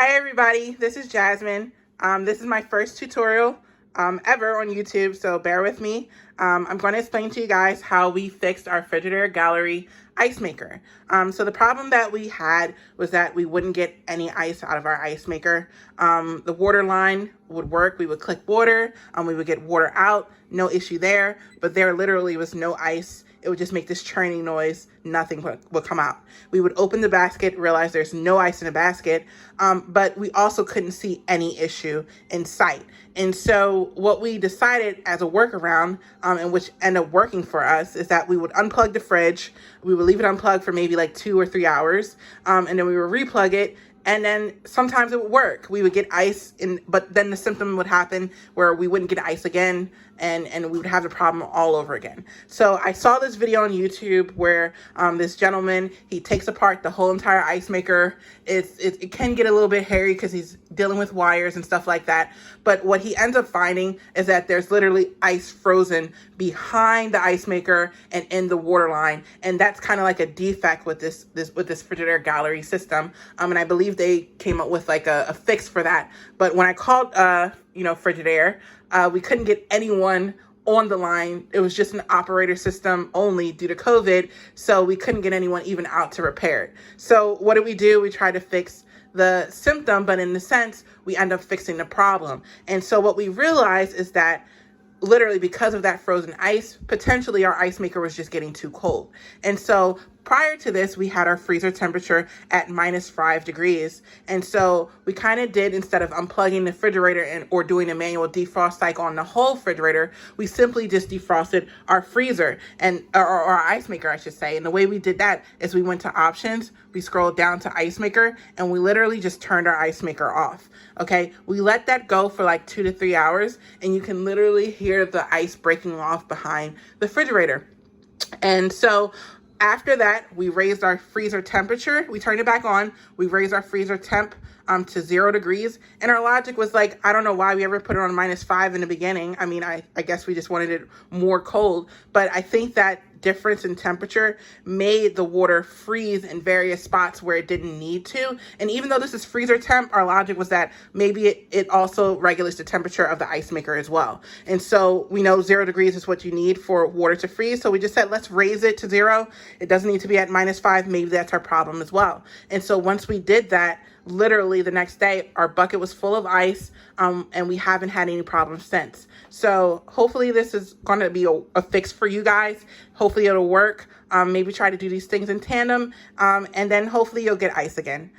Hi everybody, this is Jasmine. This is my first tutorial ever on YouTube, so bear with me. I'm going to explain to you guys how we fixed our Frigidaire gallery ice maker. So the problem that we had was that we wouldn't get any ice out of our ice maker. The water line would work. We would click water, we would get water out, no issue there, but there literally was no ice. It would just make this churning noise. Nothing would come out. We would open the basket, realize there's no ice in the basket, but we also couldn't see any issue in sight. And so what we decided as a workaround, and which ended up working for us, is that we would unplug the fridge. We would leave it unplugged for maybe like 2 or 3 hours, and then we would replug it. And then sometimes it would work. We would get ice, but then the symptom would happen where we wouldn't get ice again, and we would have the problem all over again. So I saw this video on YouTube where this gentleman, he takes apart the whole entire ice maker. It can get a little bit hairy because he's dealing with wires and stuff like that. But what he ends up finding is that there's literally ice frozen behind the ice maker and in the water line. And that's kind of like a defect with this Frigidaire gallery system. And I believe they came up with like a fix for that. But when I called, Frigidaire, we couldn't get anyone on the line. It was just an operator system only due to COVID. So we couldn't get anyone even out to repair it. So what did we do? We tried to fix the symptom, but in the sense, we end up fixing the problem. And so what we realized is that literally because of that frozen ice, potentially our ice maker was just getting too cold. And so prior to this, we had our freezer temperature at -5 degrees. And so we kind of did, instead of unplugging the refrigerator or doing a manual defrost cycle on the whole refrigerator, we simply just defrosted our freezer or our ice maker, I should say. And the way we did that is we went to options, we scrolled down to ice maker, and we literally just turned our ice maker off. Okay, we let that go for like 2 to 3 hours, and you can literally hear the ice breaking off behind the refrigerator. And so after that, we raised our freezer temperature. We turned it back on. We raised our freezer temp to 0 degrees. And our logic was like, I don't know why we ever put it on -5 in the beginning. I mean, I guess we just wanted it more cold. But I think that difference in temperature made the water freeze in various spots where it didn't need to. And even though this is freezer temp, our logic was that maybe it also regulates the temperature of the ice maker as well. And so we know 0 degrees is what you need for water to freeze. So we just said, let's raise it to 0. It doesn't need to be at -5. Maybe that's our problem as well. And so once we did that, literally the next day, our bucket was full of ice, and we haven't had any problems since. So hopefully this is going to be a fix for you guys. Hopefully it'll work. Maybe try to do these things in tandem, and then hopefully you'll get ice again.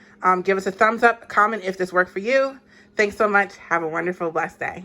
Give us a thumbs up, comment if this worked for you. Thanks so much. Have a wonderful, blessed day.